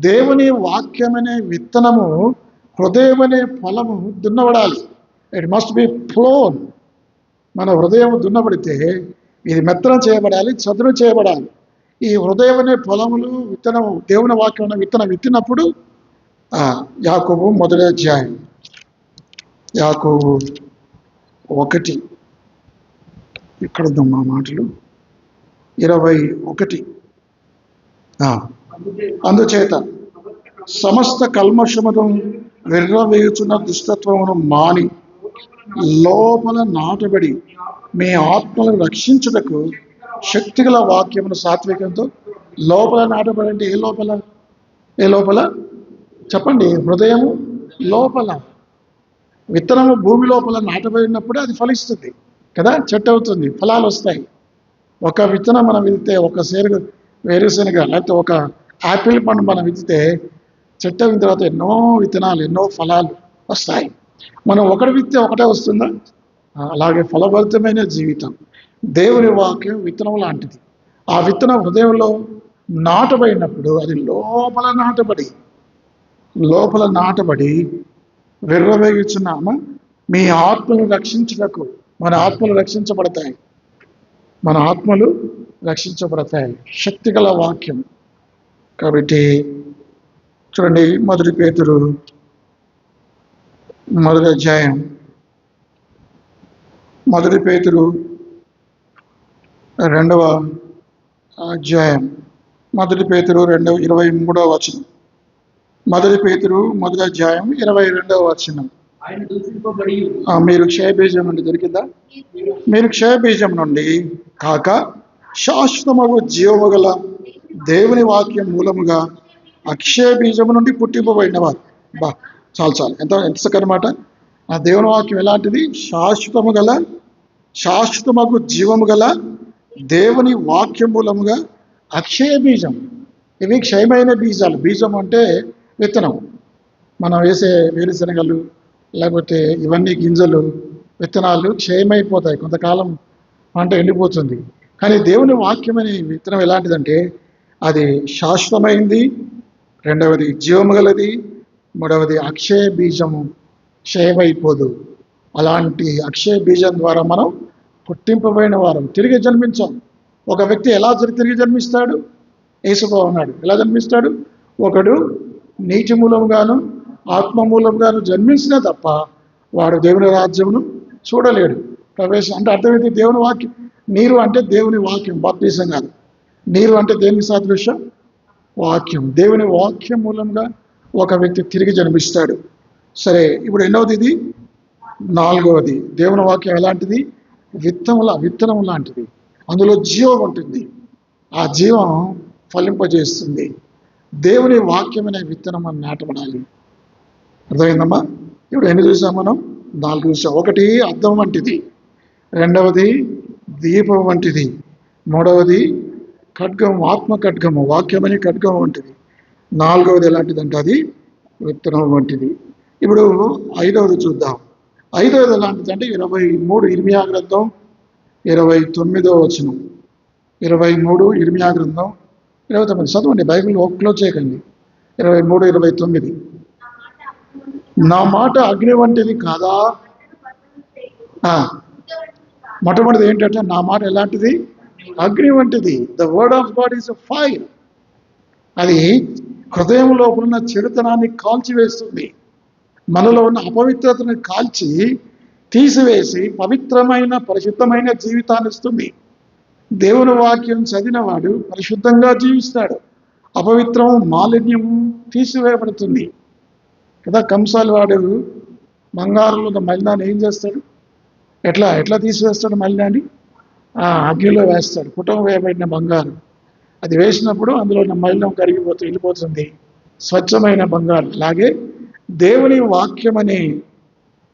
దేవుని వాక్యమనే విత్తనము, హృదయం అనే పొలము దున్నబడాలి. It must be flown. మన హృదయం దున్నబడితే ఇది మెత్తనం చేయబడాలి, చదును చేయబడాలి. ఈ హృదయం అనే పొలములు విత్తనం, దేవుని వాక్యం అనే విత్తనం విత్తినప్పుడు యాకోబు 1వ అధ్యాయం, యాకోబు 21 ఇక్కడ ఉందాం మా మాటలు 21 అందుచేత సమస్త కల్మషమును విర్రవేయుచున్న దుష్టత్వమును మాని లోపల నాటబడి మీ ఆత్మలను రక్షించుటకు శక్తిగల వాక్యమును సాత్వికంతో లోపల నాటబడి అంటే ఏ లోపల చెప్పండి, హృదయము లోపల. విత్తనము భూమి లోపల నాటబడినప్పుడే అది ఫలిస్తుంది కదా, చెట్టు అవుతుంది, ఫలాలు వస్తాయి. ఒక విత్తనం మనం విత్తితే, ఒక వేరుశనగ లేకపోతే ఒక యాపిల్ పండు మనం విత్తితే చెట్టు అయిన తర్వాత ఎన్నో విత్తనాలు, ఎన్నో ఫలాలు వస్తాయి. మనం ఒకటి విత్తే ఒకటే వస్తుందా? అలాగే ఫలభరితమైన జీవితం దేవుని వాక్యం విత్తనం లాంటిది. ఆ విత్తనం హృదయంలో నాటబడినప్పుడు అది లోపల నాటబడి విర్రవేగుచున్నామా మీ ఆత్మను రక్షించుటకు. మన ఆత్మలు రక్షించబడతాయి శక్తిగల వాక్యం. కాబట్టి చూడండి, 1 పేతురు 1వ అధ్యాయం 1 పేతురు 2వ అధ్యాయం 1 పేతురు 23వ వచనం. 1 పేతురు 1వ అధ్యాయం 22వ వచనం. మీరు క్షయబీజం నుండి దొరికిందా? మీరు క్షయబీజం నుండి కాక శాశ్వతమగు జీవము గల దేవుని వాక్యం మూలముగా అక్షయ బీజము నుండి పుట్టింపబడిన వారు. చాలు ఎంత చక్కనమాట. ఆ దేవుని వాక్యం ఎలాంటిది? శాశ్వతమగు జీవము గల దేవుని వాక్యం మూలముగా అక్షయ బీజం. ఇవి క్షయమైన బీజాలు. బీజం అంటే విత్తనం. మనం వేసే వేరుశనగలు లేకపోతే ఇవన్నీ గింజలు, విత్తనాలు క్షయమైపోతాయి, కొంతకాలం పంట ఎండిపోతుంది. కానీ దేవుని వాక్యం అనే విత్తనం ఎలాంటిదంటే అది శాశ్వతమైంది, రెండవది జీవము గలది, మూడవది అక్షయ బీజము, క్షయమైపోదు. అలాంటి అక్షయ బీజం ద్వారా మనం పుట్టింపబడిన వారం, తిరిగి జన్మించాం. ఒక వ్యక్తి ఎలా తిరిగి జన్మిస్తాడు? యేసుప్రభువు అన్నాడు, ఎలా జన్మిస్తాడు? ఒకడు నీటి మూలంగాను ఆత్మ మూలంగాను జన్మించినా తప్ప వాడు దేవుని రాజ్యమును చూడలేడు. అంటే అర్థమైతే దేవుని వాక్యం. నీరు అంటే దేవుని వాక్యం, బాప్తిసం కాదు. నీరు అంటే దేనికి సాదృశ్యం? వాక్యం. దేవుని వాక్యం మూలంగా ఒక వ్యక్తి తిరిగి జన్మిస్తాడు. సరే, ఇప్పుడు ఎన్నోది ఇది? 4వది. దేవుని వాక్యం ఎలాంటిది? విత్తనం లాంటిది. అందులో జీవం ఉంటుంది. ఆ జీవం ఫలింపజేస్తుంది. దేవుని వాక్యం అనే విత్తనం మనం నాటబడాలి. అర్థమైందమ్మా? ఇప్పుడు ఎన్ని చూసాం మనం? 4 చూసాం. 1 అద్దం వంటిది, 2వది దీపం వంటిది, 3వది ఖడ్గం, ఆత్మ ఖడ్గము, వాక్యమని ఖడ్గం వంటిది, 4వది ఎలాంటిదంటే అది విత్తనం వంటిది. ఇప్పుడు 5వది చూద్దాం. 5వది ఎలాంటిదంటే 23 ఇర్మియా గ్రంథం 29వ వచనం. 23 ఇర్మియా గ్రంథం 29. చదవండి, బైబిల్ క్లోజ్ చేయకండి. 23, 29. నా మాట అగ్ని వంటిది కాదా? మొట్టమొదటిది ఏంటంటే నా మాట ఎలాంటిది? అగ్ని వంటిది. The word of God is a fire. అది హృదయం లోపల ఉన్న చెడుతనాన్ని కాల్చివేస్తుంది. మనలో ఉన్న అపవిత్రతను కాల్చి తీసివేసి పవిత్రమైన పరిశుద్ధమైన జీవితాన్ని ఇస్తుంది. దేవుని వాక్యం చదివినవాడు పరిశుద్ధంగా జీవిస్తాడు. అపవిత్రము, మాలిన్యము తీసివేయబడుతుంది కదా. కంసాలి వాడు బంగారంలో ఉన్న మలినాన్ని ఏం చేస్తాడు? ఎట్లా తీసివేస్తాడు మలినాన్ని? అగ్నిలో వేస్తాడు. పుటం వేయబడిన బంగారం అది వేసినప్పుడు అందులో ఉన్న మలినం వెళ్ళిపోతుంది, స్వచ్ఛమైన బంగారం. అలాగే దేవుని వాక్యం అనే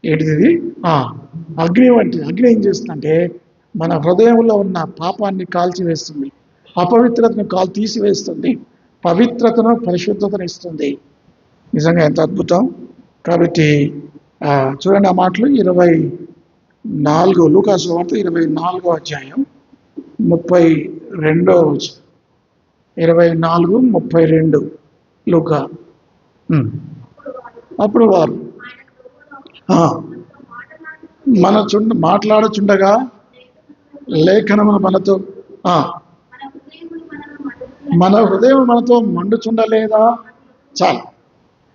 ఏంటిది? అగ్ని వంటిది. అగ్ని ఏం చేస్తుందంటే మన హృదయంలో ఉన్న పాపాన్ని కాల్చివేస్తుంది, అపవిత్రతను తీసివేస్తుంది, పవిత్రతను, పరిశుద్ధతను ఇస్తుంది. నిజంగా ఎంత అద్భుతం. కాబట్టి చూడండి ఆ మాటలు. 24 లూకాసు వార్త 24వ అధ్యాయం 32వ వచనం. 24:32 లూకా. అప్పుడు వారు మాట్లాడుచుండగా లేఖనమును మనతో మన హృదయం మనతో మండుచుండలేదా? చాలు.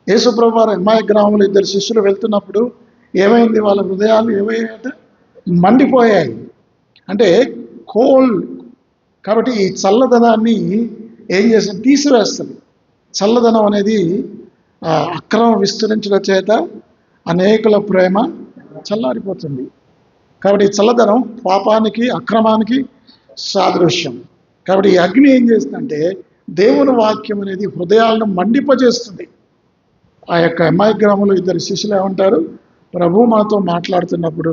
యేసుప్రభువారు ఎమ్మాయి గ్రామంలో 2 శిష్యులు వెళ్తున్నప్పుడు ఏమైంది? వాళ్ళ హృదయాలు ఏమయ్యాయట? మండిపోయాయి. అంటే కోల్డ్. కాబట్టి ఈ చల్లదనాన్ని ఏం చేస్తుంది? తీసివేస్తుంది. చల్లదనం అనేది అక్రమ విస్తరించడం చేత అనేకుల ప్రేమ చల్లారిపోతుంది. కాబట్టి ఈ చల్లదనం పాపానికి, అక్రమానికి సాదృశ్యం. కాబట్టి ఈ అగ్ని ఏం చేస్తుందంటే దేవుని వాక్యం అనేది హృదయాలను మండిపజేస్తుంది. ఆ యొక్క అమ్మాయి గ్రామంలో ఇద్దరు శిష్యులు ఏమంటారు? ప్రభు మాతో మాట్లాడుతున్నప్పుడు,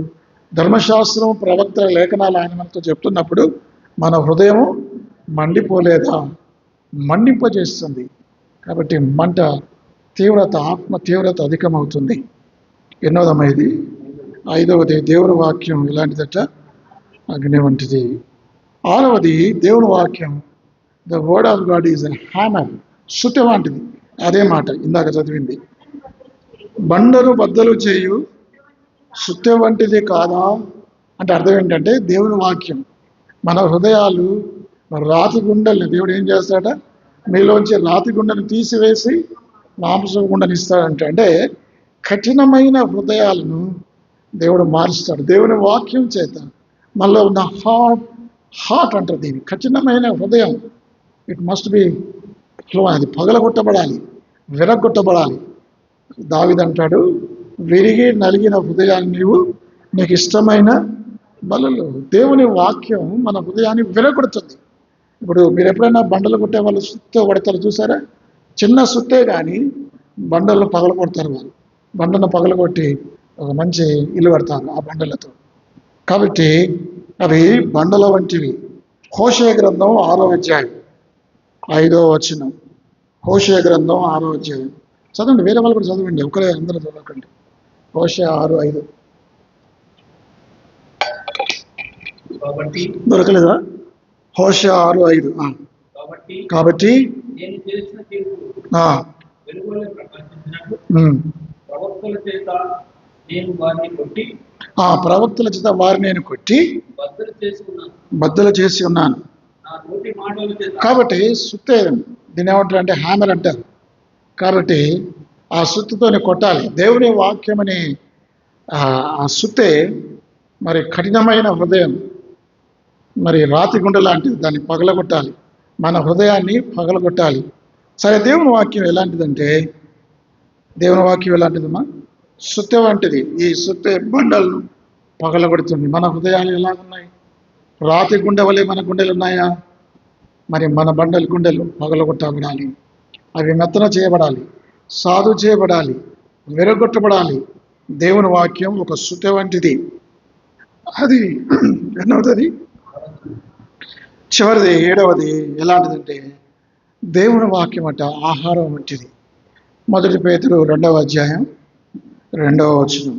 ధర్మశాస్త్రం, ప్రవక్తల లేఖనాలు ఆయన మనతో చెప్తున్నప్పుడు మన హృదయం మండిపోలేదా? మండింపజేస్తుంది. కాబట్టి మంట తీవ్రత, ఆత్మ తీవ్రత అధికమవుతుంది. ఎన్నోదమ్మా ఇది? 5వది దేవుని వాక్యం ఇలాంటిదట, అగ్ని వంటిది. 6వది దేవుని వాక్యం, the word of God is a hammer, సుత్తె వంటిది. అదే మాట ఇందాక చదివింది. బండను బద్దలు చేయు సుత్తె వంటిది కాదా అంటే అర్థం ఏంటంటే దేవుని వాక్యం మన హృదయాలు రాతి గుండెల్ని దేవుడు ఏం చేస్తాడ? మీలోంచి రాతి గుండెను తీసివేసి మాంస గుండెని ఇస్తాడంటే, అంటే కఠినమైన హృదయాలను దేవుడు మారుస్తాడు దేవుని వాక్యం చేత. మనలో ఉన్న హార్ట్ అంటారు దీన్ని, కఠినమైన హృదయం. ఇట్ మస్ట్ బి ఫ్లో, అది పగలగొట్టబడాలి, విరగొట్టబడాలి. దావీదంటాడు, విరిగి నలిగిన హృదయాన్ని నీవు నీకు ఇష్టమైన బలులు. దేవుని వాక్యం మన హృదయాన్ని విరగొడుతుంది. ఇప్పుడు మీరు ఎప్పుడైనా బండలు కొట్టే వాళ్ళు సుత్తే కొడతారు చూసారా? చిన్న సుత్తే కానీ బండలను పగలగొడతారు. వాళ్ళు బండను పగలగొట్టి ఒక మంచి ఇల్లు కడతారు ఆ బండలతో. కాబట్టి అవి బండల వంటివి. హోషేయ గ్రంథం 6వ అధ్యాయం 5వ వచనం. హోషేయ గ్రంథం 6వ అధ్యాయం చదవండి. వేరే వాళ్ళు కూడా చదవండి, ఒకరే అందరూ చదవకండి. హోషేయ 6:5 దొరకలేదా? హోషేయ 6:5. కాబట్టి ప్రవక్తల చేత వారిని నేను కొట్టి బద్దలు చేసి ఉన్నాను. కాబట్టి సుత్తే, దీని ఏమంటారు అంటే హ్యామర్ అంటారు. కాబట్టి ఆ సుత్తుతోని కొట్టాలి. దేవుని వాక్యం అని ఆ సుత్తే మరి కఠినమైన హృదయం, మరి రాతి గుండె లాంటిది, దాన్ని పగలగొట్టాలి, మన హృదయాన్ని పగలగొట్టాలి. సరే, దేవుని వాక్యం ఎలాంటిదంటే, దేవుని వాక్యం ఎలాంటిదమ్మా? సుత్తె వంటిది. ఈ సుత్తె బండలను పగలగొడుతుంది. మన హృదయాలు ఎలాగున్నాయి? రాతి గుండె వలె మన గుండెలు ఉన్నాయా? మరి మన బండల గుండెలు పగలగొట్టబడాలి, అవి మెత్తన చేయబడాలి, సాధు చేయబడాలి, విరగొట్టబడాలి. దేవుని వాక్యం ఒక సుత్తె వంటిది. అది ఎన్నవది? చివరిది 7వది ఎలాంటిదంటే దేవుని వాక్యం అంట ఆహారం వంటిది. 1 పేతురు 2వ అధ్యాయం 2వ వచనం.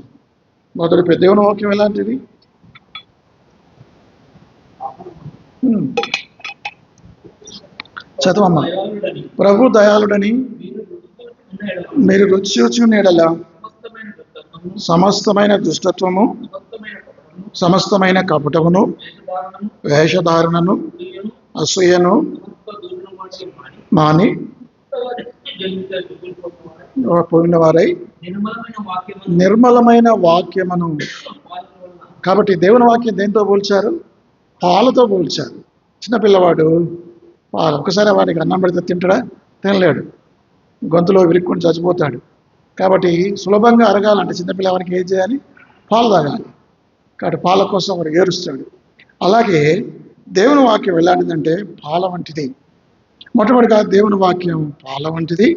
దేవుని వాక్యం ఎలాంటిది? చదవమ్మా. ప్రభు దయాళుడని మీరు రుచి చూచునేడలా సమస్తమైన దుష్టత్వము, సమస్తమైన కపటమును, వేషధారణను, అసూయను మాని పోయిన వారై నిర్మలమైన వాక్యమును. కాబట్టి దేవుని వాక్యం దేంతో పోల్చారు? పాలతో పోల్చారు. చిన్నపిల్లవాడు పాలు, ఒకసారి వాడికి అన్నం పెడితే తింటాడా? తినలేడు, గొంతులో విరుక్కుని చచ్చిపోతాడు. కాబట్టి సులభంగా అరగాలంటే చిన్నపిల్లవాడికి ఏం చేయాలి? పాలు తాగాలి. కాబట్టి పాల కోసం వాడు ఏరుస్తాడు. అలాగే దేవుని వాక్యం ఎలాంటిదంటే పాల వంటిది. మొట్టమొదటిగా దేవుని వాక్యం పాల వంటిది.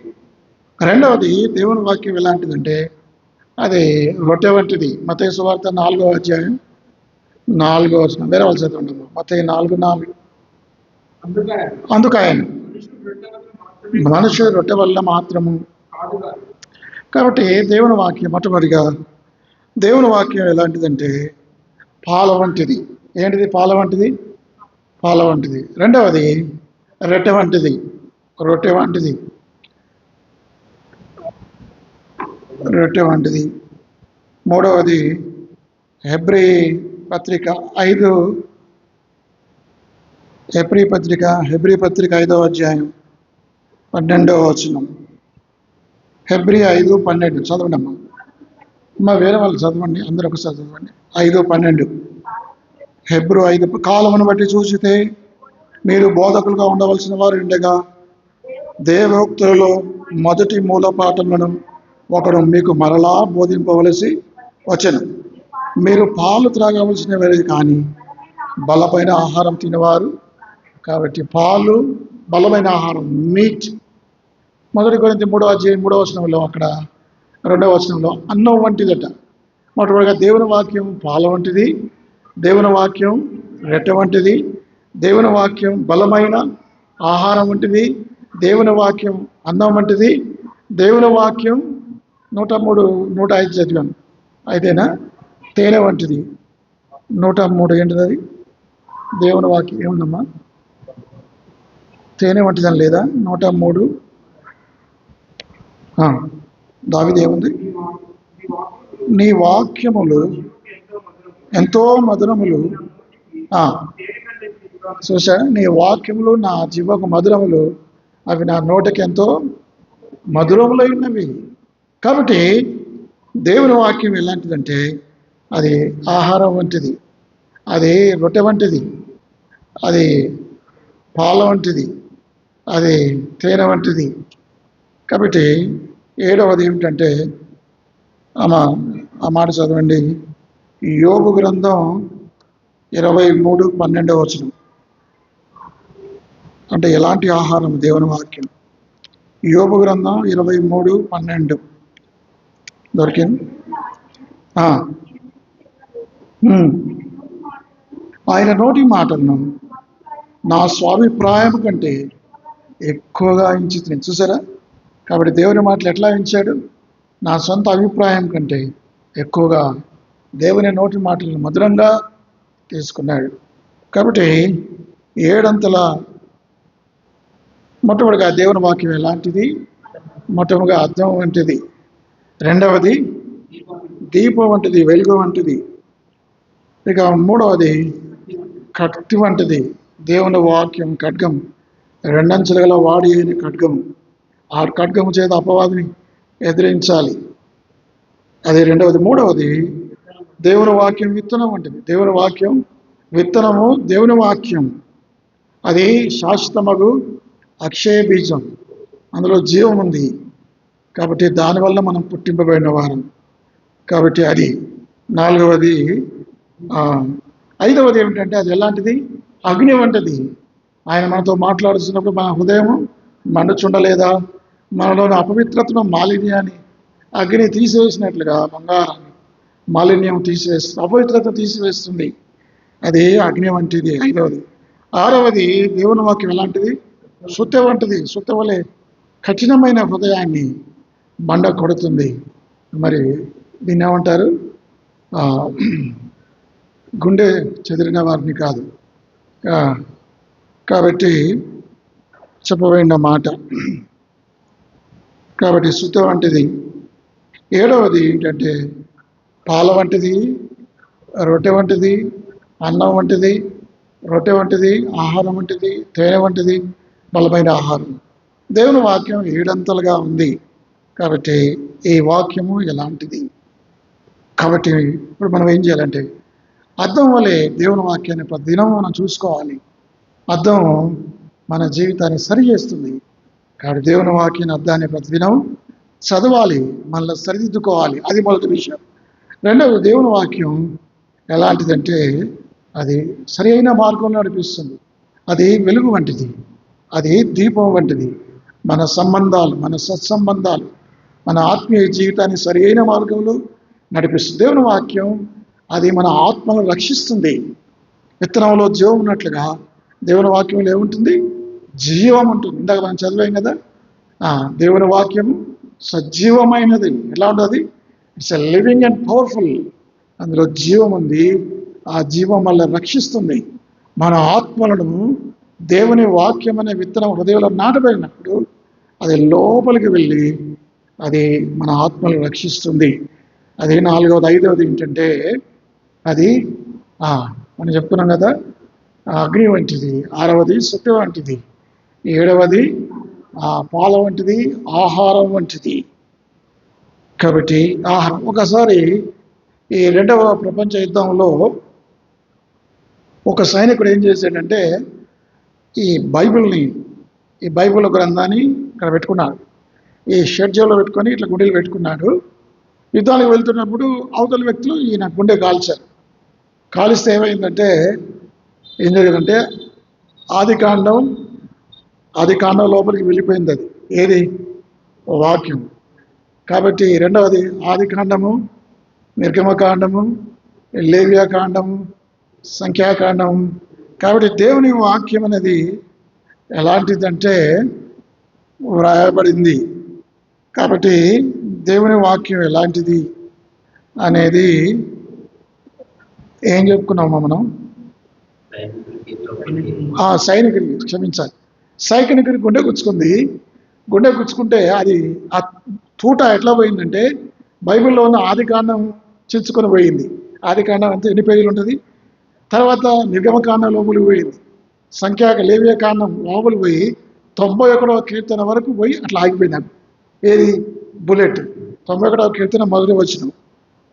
రెండవది దేవుని వాక్యం ఎలాంటిదంటే అది రొట్టె వంటిది. మత్తయి సువార్త 4వ అధ్యాయం 4వ వచనం. వేరే వాళ్ళు చదవండి. మత్తయి 4:4. అందుకాయన మనుషుడు రొట్టె వల్ల మాత్రము. కాబట్టి దేవుని వాక్యం మొట్టమొదటిగా దేవుని వాక్యం ఎలాంటిదంటే పాల వంటిది. ఏంటిది? పాల వంటిది, పాల వంటిది. రెండవది రొట్టె వంటిది, రొట్టె వంటిది, రొట్టె వంటిది. మూడవది హెబ్రీ పత్రిక 5, హెబ్రీ పత్రిక 5వ అధ్యాయం 12వ వచనం. హెబ్రీ 5:12 చదవండి అమ్మా. వేరే వాళ్ళు చదవండి, అందరూ ఒకసారి చదవండి. 5:12 హెబ్రు 5 కాలమును బట్టి చూసితే మీరు బోధకులుగా ఉండవలసిన వారు ఉండగా దేవోక్తులలో మొదటి మూలపాఠములను ఒకడు మీకు మరలా బోధింపవలసి వచ్చెను. మీరు పాలు త్రాగవలసిన వారు కానీ బలమైన ఆహారం తినేవారు. కాబట్టి పాలు బలమైన ఆహారం, మీట్. 1 కొరింథీ 3:3 అక్కడ 2 అన్నం వంటిదట. మొట్టమొదటిగా దేవుని వాక్యం పాల వంటిది, దేవుని వాక్యం రెట్ట వంటిది, దేవుని వాక్యం బలమైన ఆహారం వంటిది, దేవుని వాక్యం అన్నం వంటిది, దేవుని వాక్యం 105 చదివాను అయితేనా తేనె వంటిది. 103 ఏంటిది అది? దేవుని వాక్యం ఏముందమ్మా? తేనె వంటిదని లేదా? 103 దావీదు ఏముంది? నీ వాక్యములు ఎంతో మధురములు, చూసా, నీ వాక్యములు నా జీవకు మధురములు, అవి నా నోటికి ఎంతో మధురములైనవి. కాబట్టి దేవుని వాక్యం ఎలాంటిదంటే అది ఆహారం వంటిది, అది రొట్టె వంటిది, అది పాల వంటిది, అది తేనె వంటిది. కాబట్టి 7వది ఏమిటంటే ఆ మాట చదవండి. యోబు గ్రంథం 23:12 అంటే ఎలాంటి ఆహారం? దేవుని వాక్యం. యోబు గ్రంథం 23:12 దొరికింది. ఆయన నోటి మాటలను నా స్వాభిప్రాయం కంటే ఎక్కువగా ఎంచుతుంది. చూసారా? కాబట్టి దేవుని మాటలు ఎట్లా ఎంచాడు? నా సొంత అభిప్రాయం కంటే ఎక్కువగా దేవుని నోటి మాటలను మధురంగా తీసుకున్నాడు. కాబట్టి 7 మొట్టమొదటిగా దేవుని వాక్యం ఎలాంటిది? మొట్టమొదటిగా అద్దం వంటిది, 2వది దీపం వంటిది, వెలుగు వంటిది, ఇక 3వది కత్తి వంటిది. దేవుని వాక్యం ఖడ్గం, 2 అంచులు గల వాడి అయిన ఖడ్గము. ఆ ఖడ్గము చేత అపవాదిని ఎదిరించాలి, అది 2వది. 3వది దేవుని వాక్యం విత్తనం వంటిది. దేవుని వాక్యం విత్తనము, దేవుని వాక్యం అది శాశ్వతమగు అక్షయ బీజం, అందులో జీవం ఉంది. కాబట్టి దానివల్ల మనం పుట్టింపబడిన వారం. కాబట్టి అది 4వది. 5వది ఏమిటంటే అది ఎలాంటిది? అగ్ని వంటిది. ఆయన మనతో మాట్లాడుతున్నప్పుడు మన హృదయం మండుచుండలేదా? మనలోని అపవిత్రతను, మాలిన్యాన్ని అగ్ని తీసివేసినట్లుగా బంగారాన్ని మాలిన్యం తీసివేస్తుంది, అపవిత్రత తీసివేస్తుంది. అది అగ్ని వంటిది 5వది. 6వది దేవుని వాక్యం ఎలాంటిది? సుత్తె వంటిది. సుత్తె వలె కఠినమైన హృదయాన్ని మండ కొడుతుంది. మరి దీన్ని ఏమంటారు? గుండె చెదిరిన వారిని కాదు. కాబట్టి చెప్పబడిన మాట. కాబట్టి సుత్తె వంటిది. 7వది ఏంటంటే పాల వంటిది, రొట్టె వంటిది, అన్నం వంటిది, రొట్టె వంటిది, ఆహారం వంటిది, తేనె వంటిది, బలమైన ఆహారం. దేవుని వాక్యం 7 ఉంది. కాబట్టి ఈ వాక్యము ఎలాంటిది? కాబట్టి ఇప్పుడు మనం ఏం చేయాలంటే అద్దం వలె దేవుని వాక్యాన్ని ప్రతిదినం మనం చూసుకోవాలి. అద్దం మన జీవితాన్ని సరి చేస్తుంది. కాబట్టి దేవుని వాక్యాన్ని, అద్దాన్ని ప్రతిదినం చదవాలి, మళ్ళీ సరిదిద్దుకోవాలి. అది మొదటి విషయం. 2వది దేవుని వాక్యం ఎలాంటిదంటే అది సరి అయిన మార్గంలో నడిపిస్తుంది. అది వెలుగు వంటిది, అది దీపం వంటిది. మన సంబంధాలు, మన సత్సంబంధాలు, మన ఆత్మీయ జీవితాన్ని సరి అయిన మార్గంలో నడిపిస్తుంది. దేవుని వాక్యం అది మన ఆత్మను రక్షిస్తుంది. విత్తనంలో జీవం ఉన్నట్లుగా దేవుని వాక్యంలో ఏముంటుంది? జీవం ఉంటుంది. ఇందాక మనం చదివాం కదా, దేవుని వాక్యం సజీవమైనది. ఎలా ఉంటుంది? It's a living and powerful. అందులో జీవం ఉంది. ఆ జీవం వల్ల రక్షిస్తుంది. మన ఆత్మలను దేవుని వాక్యం అనే విత్తనం హృదయంలో నాటబడినప్పుడు అది లోపలికి వెళ్ళి అది మన ఆత్మను రక్షిస్తుంది. అది 4వది. 5వది ఏంటంటే అది మనం చెప్తున్నాం కదా, అగ్ని వంటిది. 6వది సుత్తె వంటిది. 7వది పాల వంటిది, ఆహారం వంటిది. కాబట్టి ఆహారం. ఒకసారి ఈ రెండవ ప్రపంచ యుద్ధంలో ఒక సైనికుడు ఏం చేశాడంటే ఈ బైబిల్ గ్రంథాన్ని ఇక్కడ పెట్టుకున్నాడు. ఈ షెడ్యూల్లో పెట్టుకొని ఇట్లా గుండెలు పెట్టుకున్నాడు. యుద్ధానికి వెళ్తున్నప్పుడు అవతల వ్యక్తులు ఈయన గుండె కాల్చారు. కాలిస్తే ఏమైందంటే ఏం జరిగిందంటే ఆది కాండం లోపలికి వెళ్ళిపోయింది. అది ఏది? వాక్యం. కాబట్టి రెండవది ఆది కాండము, నిర్గమకాండము, లేవ్యాకాండము, సంఖ్యాకాండము. కాబట్టి దేవుని వాక్యం అనేది ఎలాంటిదంటే వ్రాయబడింది. కాబట్టి దేవుని వాక్యం ఎలాంటిది అనేది ఏం చెప్పుకున్నామా మనం? సైనికుడికి క్షమించాలి. సైనికుడికి గుండె గుచ్చుకుంటే అది ఆ తూట ఎట్లా పోయిందంటే బైబిల్లో ఉన్న ఆది కాండం చించుకొని పోయింది. ఆది కాండం అంతా ఎన్ని పేజీలు ఉంటుంది. తర్వాత నిర్గమకాండం లోపలికి పోయింది. లేవియ కాండం లోపలికి పోయి 91వ కీర్తన వరకు పోయి అట్లా ఆగిపోయింది. ఏది? బుల్లెట్. 91వ కీర్తన మొదటి వచనం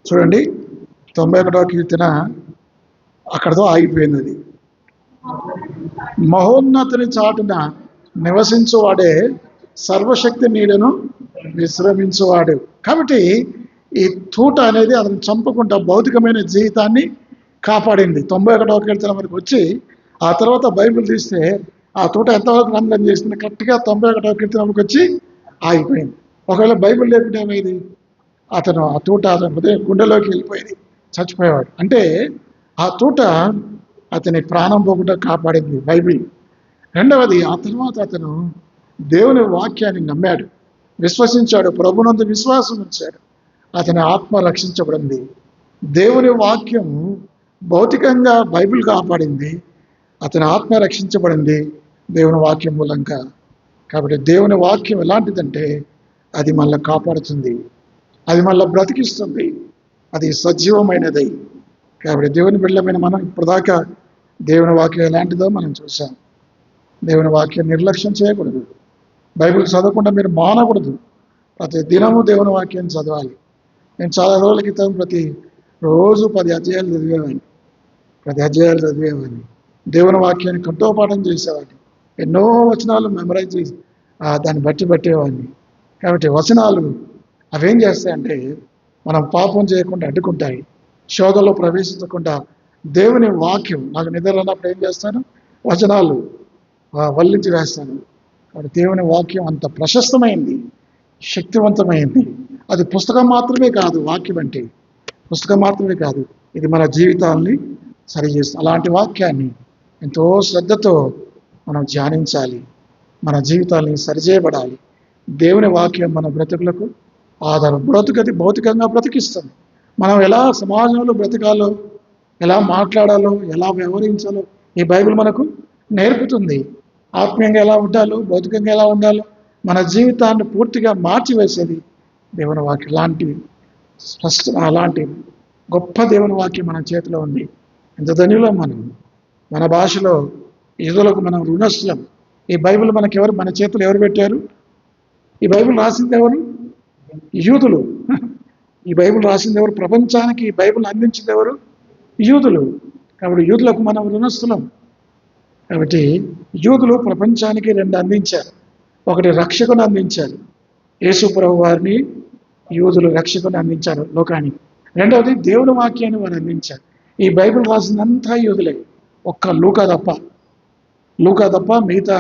చూడండి. 91వ కీర్తన అక్కడతో ఆగిపోయింది. అది మహోన్నతుని చాటున నివసించువాడే సర్వశక్తి నీడను విశ్రమించువాడు. కాబట్టి ఈ తూట అనేది అతను చంపకుండా భౌతికమైన జీవితాన్ని కాపాడింది. 91వ కీర్తన వరకు వచ్చి ఆ తర్వాత బైబిల్ తీస్తే ఆ తూట ఎంతవరకు రంగం చేసింది? కరెక్ట్గా 91వ కీర్తన వరకు వచ్చి ఆగిపోయింది. ఒకవేళ బైబిల్ లేకుండా ఏమైంది? అతను ఆ తూట అతని హృదయం గుండెలోకి వెళ్ళిపోయింది, చచ్చిపోయేవాడు. అంటే ఆ తూట అతని ప్రాణం పోకుండా కాపాడింది బైబిల్. రెండవది, ఆ తర్వాత అతను దేవుని వాక్యాన్ని నమ్మాడు, విశ్వసించాడు, ప్రభునందు విశ్వాసం ఉంచాడు. అతని ఆత్మ రక్షించబడింది. దేవుని వాక్యం భౌతికంగా బైబిల్ కాపాడింది, అతని ఆత్మ రక్షించబడింది దేవుని వాక్యం మూలంగా. కాబట్టి దేవుని వాక్యం ఎలాంటిదంటే అది మళ్ళీ కాపాడుతుంది, అది మళ్ళీ బ్రతికిస్తుంది, అది సజీవమైనది. కాబట్టి దేవుని బిడ్డలమైన మనం ఇప్పటిదాకా దేవుని వాక్యం ఎలాంటిదో మనం చూసాం. దేవుని వాక్యం నిర్లక్ష్యం చేయకూడదు. బైబిల్ చదవకుండా మీరు మానకూడదు. ప్రతి దినము దేవుని వాక్యం చదవాలి. నేను చాలా రోజుల క్రితం ప్రతి రోజు 10 అధ్యాయాలు చదివేవాడిని. దేవుని వాక్యాన్ని కంఠోపాఠం చేసేవాడిని. ఎన్నో వచనాలు మెమరైజ్ చేసి దాన్ని పట్టేవాడిని. కాబట్టి వచనాలు అవేం చేస్తాయంటే మనం పాపం చేయకుండా అడ్డుకుంటాయి, శోధనలో ప్రవేశించకుండా. దేవుని వాక్యం నాకు నిద్ర అన్నప్పుడు ఏం చేస్తాను? వచనాలు వల్లించి వేస్తాను. కాబట్టి దేవుని వాక్యం అంత ప్రశస్తమైంది, శక్తివంతమైంది. అది పుస్తకం మాత్రమే కాదు, వాక్యం అంటే పుస్తకం మాత్రమే కాదు, ఇది మన జీవితాలని సరిచేస్తుంది. అలాంటి వాక్యాన్ని ఎంతో శ్రద్ధతో మనం ధ్యానించాలి, మన జీవితాలని సరిచేయబడాలి. దేవుని వాక్యం మన బ్రతుకులకు ఆధారం. బ్రతుకది భౌతికంగా బ్రతికిస్తుంది. మనం ఎలా సమాజంలో బ్రతకాలో, ఎలా మాట్లాడాలో, ఎలా వ్యవహరించాలో ఈ బైబిల్ మనకు నేర్పుతుంది. ఆత్మీయంగా ఎలా ఉండాలో, భౌతికంగా ఎలా ఉండాలో మన జీవితాన్ని పూర్తిగా మార్చివేసేది దేవుని వాక్యం. అలాంటి గొప్ప దేవుని వాక్యం మన చేతిలో ఉంది. ఎంత ధన్యులం మనం. మన భాషలో యూదులకు మనం రుణస్థులం. ఈ బైబిల్ మనకి మన చేతులు ఎవరు పెట్టారు? ఈ బైబిల్ రాసింది ఎవరు? యూదులు. ఈ బైబిల్ రాసింది ఎవరు? ప్రపంచానికి ఈ బైబిల్ అందించింది ఎవరు? యూదులు. కాబట్టి యూదులకు మనం రుణస్థులం. కాబట్టి యూదులు ప్రపంచానికి 2 అందించారు. ఒకటి రక్షకుని అందించారు, యేసు ప్రభు వారిని యూదులు రక్షకుని అందించారు లోకానికి. రెండవది దేవుని వాక్యాన్ని వారు అందించారు. ఈ బైబిల్ రాసిందంతా యూదులే, ఒక్క లూకా తప్ప మిగతా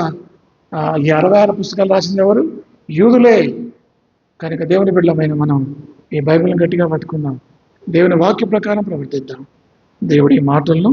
ఈ 66 పుస్తకాలు రాసింది ఎవరు? యూదులే. కనుక దేవుని బిడ్డలమైన మనం ఈ బైబిల్ని గట్టిగా పట్టుకుందాం, దేవుని వాక్య ప్రకారం ప్రవర్తిద్దాం. దేవుడి మాటలను